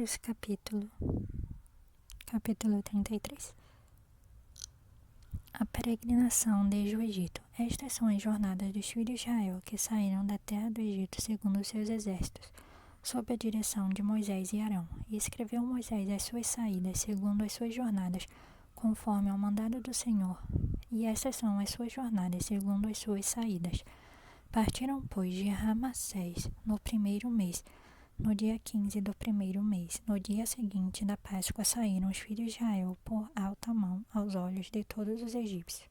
Números, capítulo 33. A peregrinação desde o Egito. Estas são as jornadas dos filhos de Israel que saíram da terra do Egito segundo os seus exércitos, sob a direção de Moisés e Arão. E escreveu Moisés as suas saídas segundo as suas jornadas, conforme ao mandado do Senhor. E estas são as suas jornadas segundo as suas saídas. Partiram, pois, de Ramassés no primeiro mês, no dia 15 do primeiro mês. No dia seguinte da Páscoa saíram os filhos de Israel por alta mão aos olhos de todos os egípcios,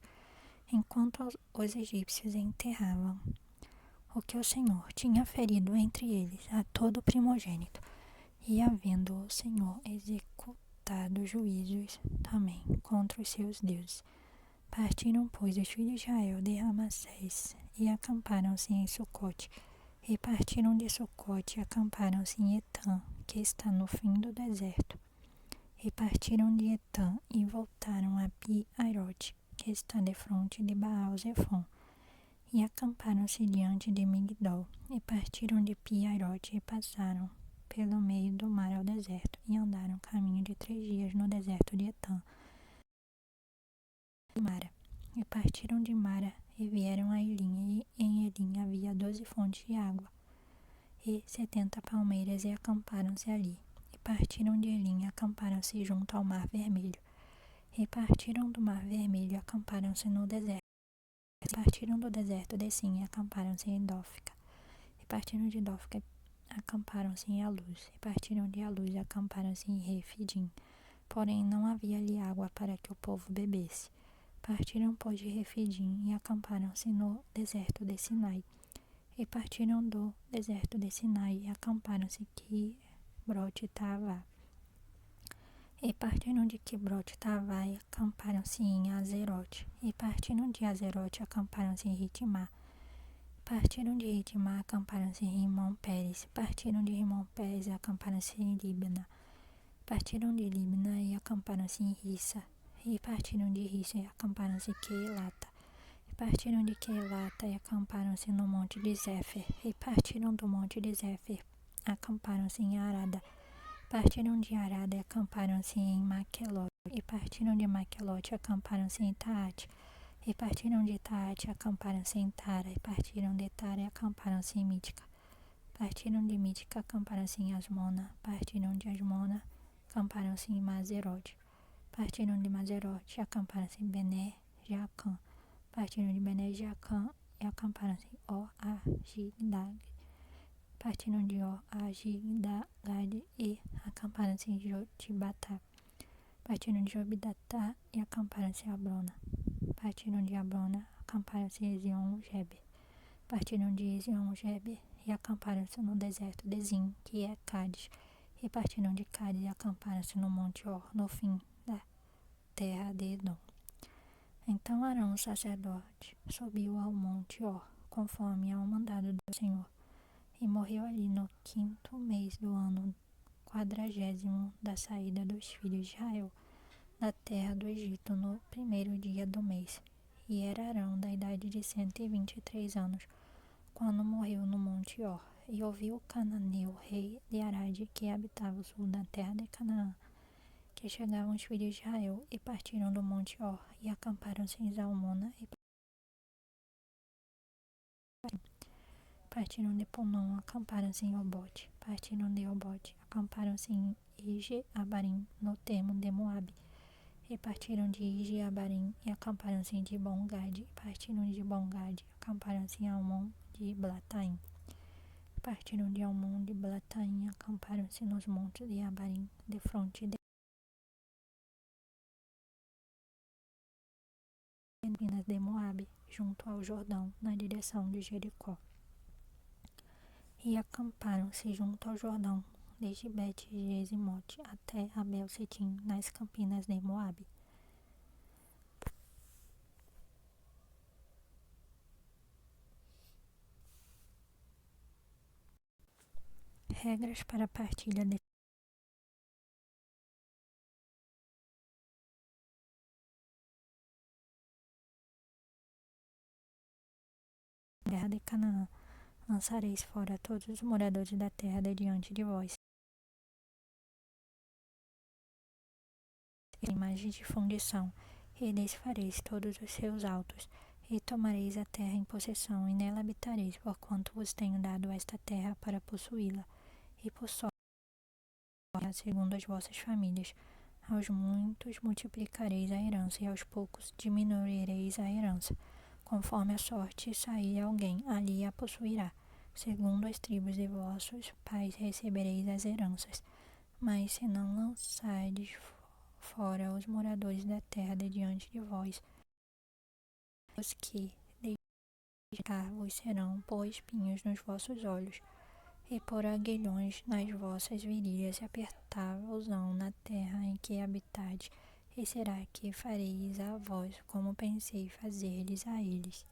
enquanto os egípcios enterravam o que o Senhor tinha ferido entre eles a todo primogênito, e havendo o Senhor executado juízos também contra os seus deuses. Partiram, pois, os filhos de Israel de Ramassés e acamparam-se em Sucote. E partiram de Sucote e acamparam-se em Etã, que está no fim do deserto. E partiram de Etã e voltaram a Pi-Airote, que está defronte de Baal-Zefon. E acamparam-se diante de Migdol. E partiram de Pi-Airote e passaram pelo meio do mar ao deserto. E andaram caminho de 3 dias no deserto de Etã. Mara. E partiram de Mara e vieram a Elim, e em Elim havia 12 fontes de água, e 70 palmeiras, e acamparam-se ali. E partiram de Elim e acamparam-se junto ao mar Vermelho. E partiram do mar Vermelho e acamparam-se no deserto. E partiram do deserto de Sim e acamparam-se em Dófica. E partiram de Dófica e acamparam-se em Aluz. E partiram de Aluz e acamparam-se em Refidim. Porém não havia ali água para que o povo bebesse. Partiram, pois, de Refidim e acamparam-se no deserto de Sinai. E partiram do deserto de Sinai e acamparam-se em Quibrote-Tavá. E partiram de Quibrote-Tavá e acamparam-se em Azerote. E partiram de Azerote e acamparam-se em Ritmá. Partiram de Ritmá e acamparam-se em Rimon-Pérez. Partiram de Rimon-Pérez e acamparam-se em Libna. Partiram de Libna e acamparam-se em Rissa. E partiram de Rissa e acamparam-se em Queilata. E partiram de Queilata e acamparam-se no monte de Zéfer. E partiram do monte de Zéfer, acamparam-se em Arada. Partiram de Arada e acamparam-se em Maquelote. E partiram de Maquelote e acamparam-se em Taate. E partiram de Taate e acamparam-se em Tara. E partiram de Tara e acamparam-se em Mítica. Partiram de Mítica e acamparam-se em Asmona. Partiram de Asmona e acamparam-se em Mazerote. Partiram de Mazerote e acamparam-se em Bené-Jacã. Partiram de Bené-Jacã e acamparam-se em O-Agidgad. Partiram de O-Agidgad e acamparam-se em Jotibatá. Partiram de Jotibatá e acamparam-se em Abrona. Partiram de Abrona, acamparam-se em Ezion-Geber. Partiram de Ezion-Geber e acamparam-se no deserto de Zim, que é Cádiz. E partiram de Cádiz e acamparam-se no monte Or, no fim da terra de Edom. Então Arão, o sacerdote, subiu ao monte Or, conforme ao mandado do Senhor, e morreu ali no 5º mês do ano 40º da saída dos filhos de Israel da terra do Egito, no 1º dia do mês. E era Arão da idade de 123 anos, quando morreu no monte Or. E ouviu Cananeu, rei de Arade, que habitava o sul da terra de Canaã, que chegavam os filhos de Israel, e partiram do monte Or, e acamparam-se em Zalmona, e partiram de Punom, acamparam-se em Obote. Partiram de Obote, acamparam-se em Ije-Abarim, no termo de Moabe. E partiram de Ije-Abarim, e acamparam-se em Dibon-Gad. E partiram de Dibon-Gad, acamparam-se em Almon de Blataim. Partiram de Almon de Blataim, acamparam-se nos montes de Abarim, de fronte de Minas de Moabe, junto ao Jordão, na direção de Jericó. E acamparam-se junto ao Jordão, desde Bet-Gesimote até Abel-Setim, nas campinas de Moabe. Regras para a partilha de terra de Canaã. Lançareis fora todos os moradores da terra de diante de vós. imagens de fundição, e desfareis todos os seus altos, e tomareis a terra em possessão, e nela habitareis, porquanto vos tenho dado esta terra para possuí-la, e por sorte, segundo as vossas famílias. Aos muitos multiplicareis a herança, e aos poucos diminuireis a herança. Conforme a sorte sair alguém, ali a possuirá. Segundo as tribos de vossos pais recebereis as heranças. Mas se não lançardes fora os moradores da terra de diante de vós, os que vos serão por espinhos nos vossos olhos, e por aguilhões nas vossas virilhas, e apertar-vos-ão na terra em que habitardes, e será que fareis a vós como pensei fazer-lhes a eles.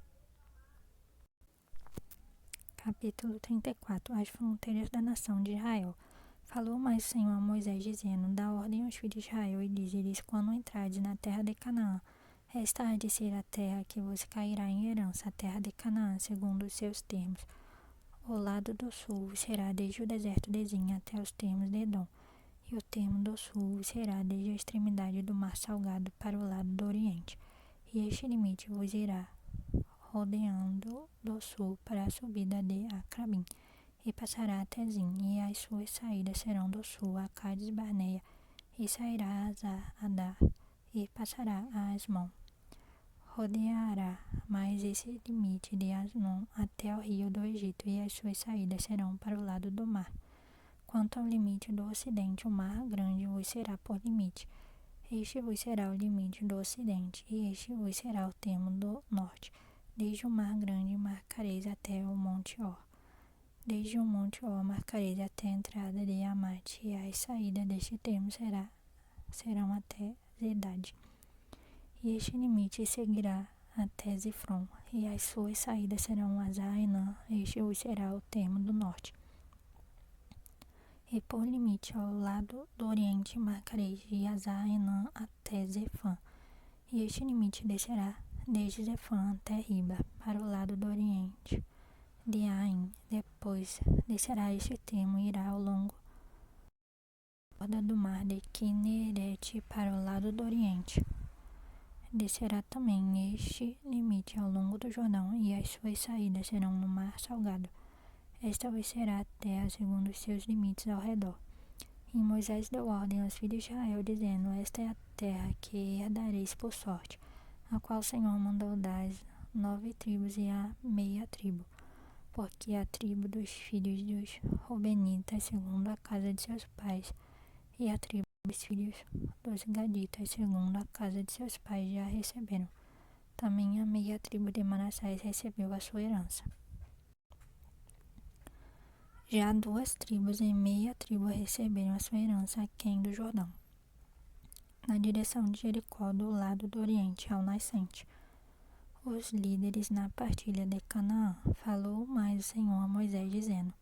Capítulo 34. As fronteiras da nação de Israel. Falou mais o Senhor a Moisés, dizendo: Dá ordem aos filhos de Israel, e dize-lhes: Quando entrardes na terra de Canaã, esta há de ser a terra que vos cairá em herança, a terra de Canaã, segundo os seus termos. O lado do sul será desde o deserto de Zin até os termos de Edom, e o termo do sul será desde a extremidade do mar salgado para o lado do oriente. E este limite vos irá rodeando do sul para a subida de Acrabim, e passará até Zin, e as suas saídas serão do sul a Cades Barneia, e sairá a Adar, e passará a Asmon. Rodeará mais esse limite de Asmon até o rio do Egito, e as suas saídas serão para o lado do mar. Quanto ao limite do ocidente, o mar grande vos será por limite. Este vos será o limite do ocidente, e este vos será o termo do norte. Desde o mar grande marcareis até o monte Or. Desde o monte Or marcareis até a entrada de Amate, e as saídas deste termo serão até Zedade. E este limite seguirá até Zifron, e as suas saídas serão Azar-Enã, este vos será o termo do norte. E por limite ao lado do oriente marcareis de Azar-Enã até Zefã, e este limite descerá desde Zefã até Riba, para o lado do oriente de Ain. Depois descerá este termo e irá ao longo da borda do mar de Quinerete para o lado do oriente. Descerá também este limite ao longo do Jordão, e as suas saídas serão no mar salgado. Esta vos será a terra segundo os seus limites ao redor. E Moisés deu ordem aos filhos de Israel, dizendo: Esta é a terra que herdareis por sorte, a qual o Senhor mandou dar às 9 tribos e à meia tribo, porque a tribo dos filhos dos Rubenitas, segundo a casa de seus pais, e a tribo dos filhos dos Gaditas, segundo a casa de seus pais, já receberam. Também a meia tribo de Manassés recebeu a sua herança. Já 2 tribos e meia tribo receberam a sua herança aquém do Jordão, na direção de Jericó, do lado do oriente ao nascente. Os líderes na partilha de Canaã. Falou mais o Senhor a Moisés, dizendo: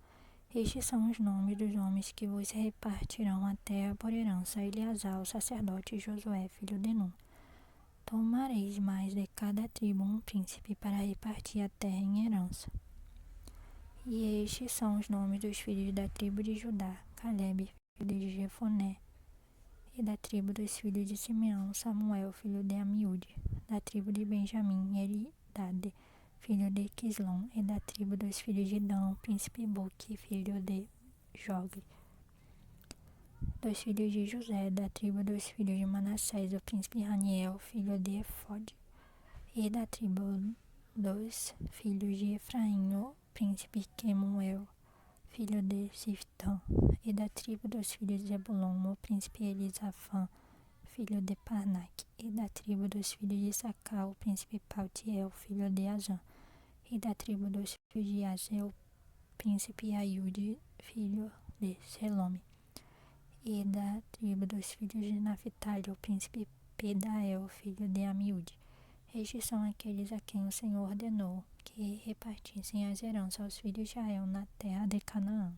Estes são os nomes dos homens que vos repartirão a terra por herança: Eleazar, o sacerdote, e Josué, filho de Nun. Tomareis mais de cada tribo um príncipe para repartir a terra em herança. E estes são os nomes dos filhos da tribo de Judá: Calebe, filho de Jefoné. E da tribo dos filhos de Simeão: Samuel, filho de Amiúde. Da tribo de Benjamim: Eridade, filho de Quislom. E da tribo dos filhos de Dan: príncipe Buque, filho de Jogli. Dos filhos de José: da tribo dos filhos de Manassés: o príncipe Raniel, filho de Efode. E da tribo dos filhos de Efraim: o príncipe Quemuel, filho de Siftã. E da tribo dos filhos de Zebulon: o príncipe Elisafã, filho de Parnaque. E da tribo dos filhos de Issacar: o príncipe Paltiel, filho de Azã. E da tribo dos filhos de Aser: o príncipe Aiude, filho de Selome. E da tribo dos filhos de Naphtali: o príncipe Pedael, filho de Amiúde. Estes são aqueles a quem o Senhor ordenou que repartissem as heranças aos filhos de Israel na terra de Canaã.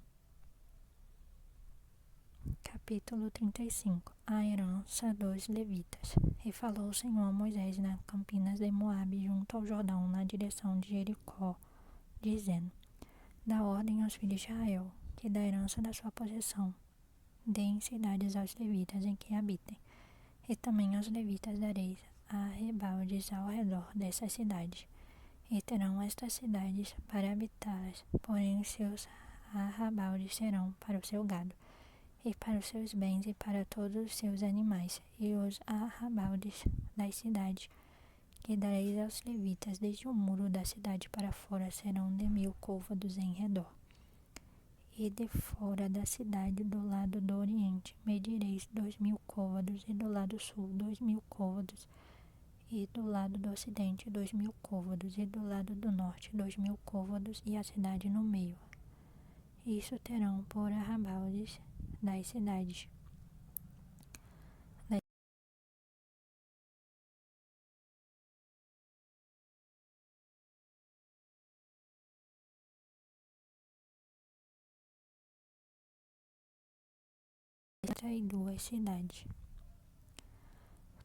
Capítulo 35. A herança dos levitas. E falou o Senhor a Moisés nas campinas de Moabe, junto ao Jordão, na direção de Jericó, dizendo: Dá ordem aos filhos de Israel, que da herança da sua possessão deem cidades aos levitas em que habitem. E também aos levitas dareis arrebaldes ao redor dessas cidades, e terão estas cidades para habitá-las, porém os seus arrabaldes serão para o seu gado, e para os seus bens e para todos os seus animais, e os arrabaldes das cidades que dareis aos levitas desde o muro da cidade para fora serão de 1000 côvados em redor. E de fora da cidade, do lado do oriente, medireis 2000 côvados, e do lado sul 2000 côvados, e do lado do ocidente 2000 côvados, e do lado do norte 2000 côvados, e a cidade no meio. Isso terão por arrabaldes das cidades. E 2 cidades.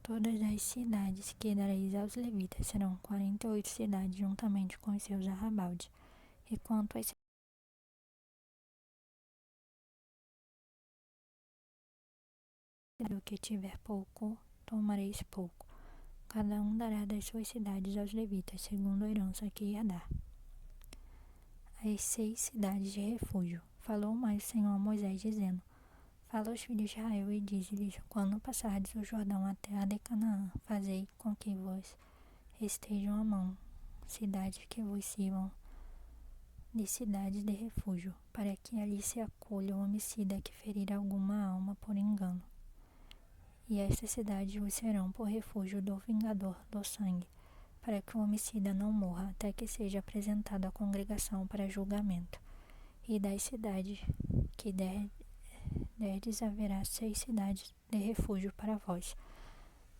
Todas as cidades que dareis aos levitas serão 48 cidades, juntamente com os seus arrabaldes. E quanto às do que tiver pouco, tomareis pouco. Cada um dará das suas cidades aos levitas, segundo a herança que ia dar. As 6 cidades de refúgio. Falou mais o Senhor a Moisés, dizendo: Fala aos filhos de Israel e dize-lhes: Quando passardes o Jordão à terra de Canaã, fazei com que vos estejam à mão cidades que vos sirvam de cidades de refúgio, para que ali se acolha o homicida que ferir alguma alma por engano. E estas cidades vos serão por refúgio do vingador do sangue, para que o homicida não morra, até que seja apresentado à congregação para julgamento. E das cidades que derdes haverá 6 cidades de refúgio para vós.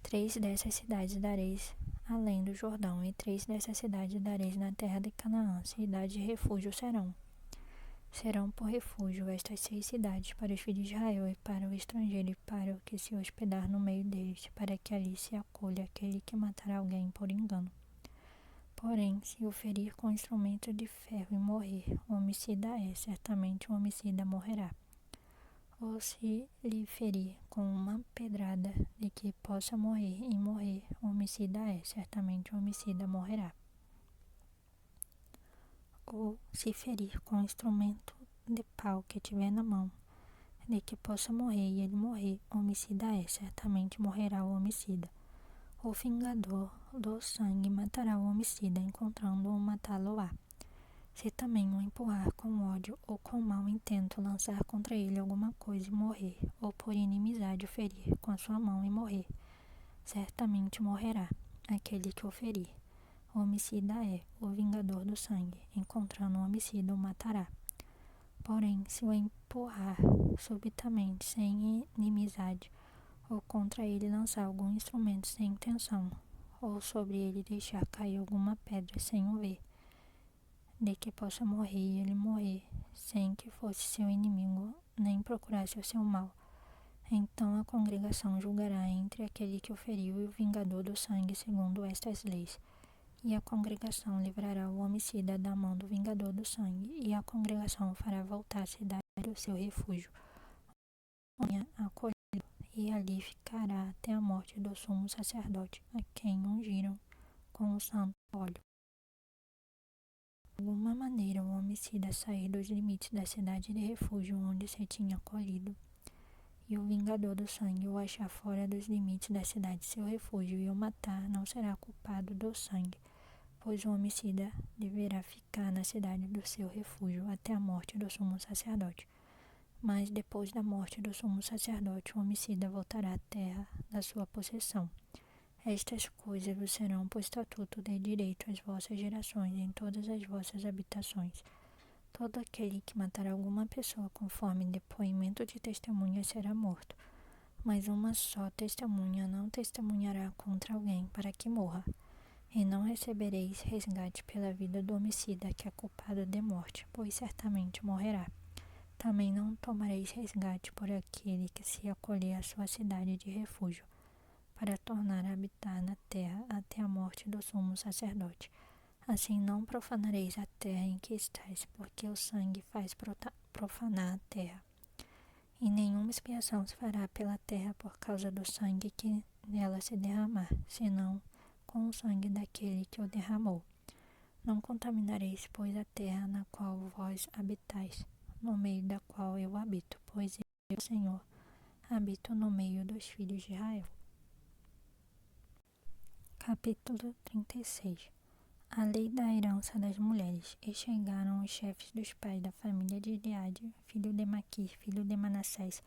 3 dessas cidades dareis além do Jordão, e 3 dessas cidades dareis na terra de Canaã. Cidades de refúgio serão por refúgio estas 6 cidades para os filhos de Israel, e para o estrangeiro, e para o que se hospedar no meio deles, para que ali se acolha aquele que matar alguém por engano. Porém, se o ferir com instrumento de ferro e morrer, o homicida certamente o homicida morrerá. Ou se lhe ferir com uma pedrada de que possa morrer e morrer, o homicida certamente o homicida morrerá. Ou se ferir com instrumento de pau que tiver na mão, de que possa morrer e ele morrer, o homicida certamente morrerá o homicida. O vingador do sangue matará o homicida, encontrando-o matá-lo-á. Se também o empurrar com ódio ou com mau intento, lançar contra ele alguma coisa e morrer, ou por inimizade o ferir com a sua mão e morrer, certamente morrerá aquele que o ferir. O homicida o vingador do sangue, encontrando o homicida o matará. Porém, se o empurrar subitamente, sem inimizade, ou contra ele lançar algum instrumento sem intenção, ou sobre ele deixar cair alguma pedra sem o ver, de que possa morrer e ele morrer, sem que fosse seu inimigo, nem procurasse o seu mal, então a congregação julgará entre aquele que o feriu e o vingador do sangue segundo estas leis. E a congregação livrará o homicida da mão do vingador do sangue, e a congregação fará voltar a cidade do seu refúgio, acolhido, e ali ficará até a morte do sumo sacerdote, a quem ungiram com o santo óleo. De alguma maneira o homicida sair dos limites da cidade de refúgio onde se tinha acolhido, e o vingador do sangue o achar fora dos limites da cidade de seu refúgio e o matar, não será culpado do sangue, pois o homicida deverá ficar na cidade do seu refúgio até a morte do sumo sacerdote. Mas depois da morte do sumo sacerdote, o homicida voltará à terra da sua possessão. Estas coisas vos serão por estatuto de direito às vossas gerações em todas as vossas habitações. Todo aquele que matar alguma pessoa conforme depoimento de testemunha será morto, mas uma só testemunha não testemunhará contra alguém para que morra. E não recebereis resgate pela vida do homicida que é culpado de morte, pois certamente morrerá. Também não tomareis resgate por aquele que se acolher à sua cidade de refúgio, para tornar a habitar na terra até a morte do sumo sacerdote. Assim não profanareis a terra em que estáis, porque o sangue faz profanar a terra. E nenhuma expiação se fará pela terra por causa do sangue que nela se derramar, senão com o sangue daquele que o derramou. Não contaminareis, pois, a terra na qual vós habitais, no meio da qual eu habito, pois eu, Senhor, habito no meio dos filhos de Israel. Capítulo 36. A lei da herança das mulheres. E chegaram os chefes dos pais da família de Gileade, filho de Maquir, filho de Manassés,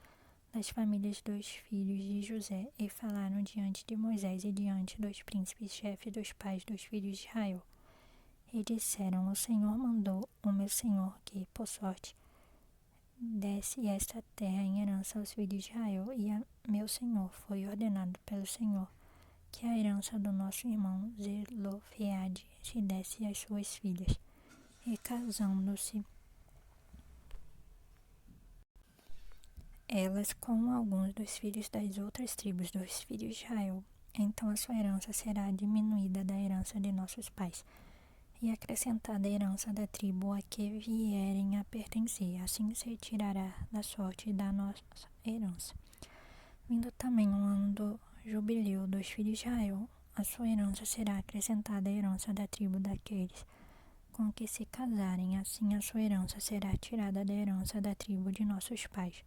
das famílias dos filhos de José, e falaram diante de Moisés e diante dos príncipes chefes dos pais dos filhos de Israel. E disseram: O Senhor mandou o meu senhor que, por sorte, desse esta terra em herança aos filhos de Israel, e a meu senhor foi ordenado pelo Senhor que a herança do nosso irmão Zelofeade se desse às suas filhas. E casando-se elas com alguns dos filhos das outras tribos dos filhos de Israel, então a sua herança será diminuída da herança de nossos pais, e acrescentada a herança da tribo a que vierem a pertencer, assim se tirará da sorte da nossa herança. Vindo também o ano do jubileu dos filhos de Israel, a sua herança será acrescentada à herança da tribo daqueles com que se casarem, assim a sua herança será tirada da herança da tribo de nossos pais.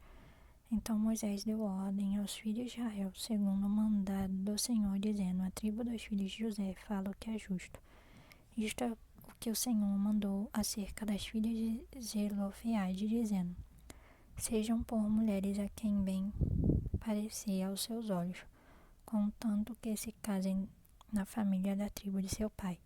Então Moisés deu ordem aos filhos de Israel, segundo o mandado do Senhor, dizendo: A tribo dos filhos de José fala o que é justo. Isto é o que o Senhor mandou acerca das filhas de Zelofeade, dizendo: Sejam por mulheres a quem bem parecer aos seus olhos, contanto que se casem na família da tribo de seu pai.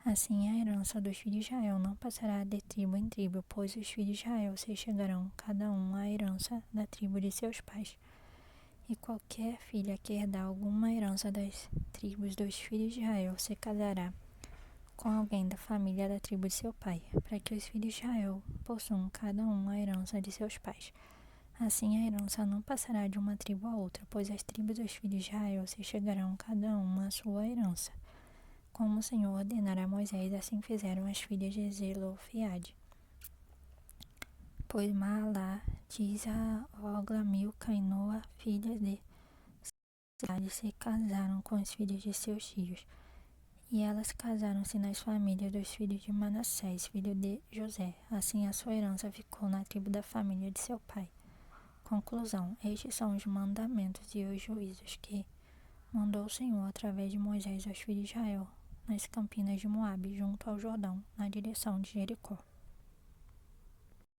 Assim a herança dos filhos de Israel não passará de tribo em tribo, pois os filhos de Israel se chegarão cada um à herança da tribo de seus pais. E qualquer filha que herdar alguma herança das tribos dos filhos de Israel se casará com alguém da família da tribo de seu pai, para que os filhos de Israel possuam cada um a herança de seus pais. Assim a herança não passará de uma tribo a outra, pois as tribos dos filhos de Israel se chegarão cada uma à sua herança. Como o Senhor ordenara a Moisés, assim fizeram as filhas de Zelofeade. Pois Mahalá, Tirza, Ogla, Milca e Noa, filhas de Cidade, se casaram com os filhos de seus tios. E elas casaram-se nas famílias dos filhos de Manassés, filho de José. Assim a sua herança ficou na tribo da família de seu pai. Conclusão: estes são os mandamentos e os juízos que mandou o Senhor através de Moisés aos filhos de Israel, nas campinas de Moabe, junto ao Jordão, na direção de Jericó.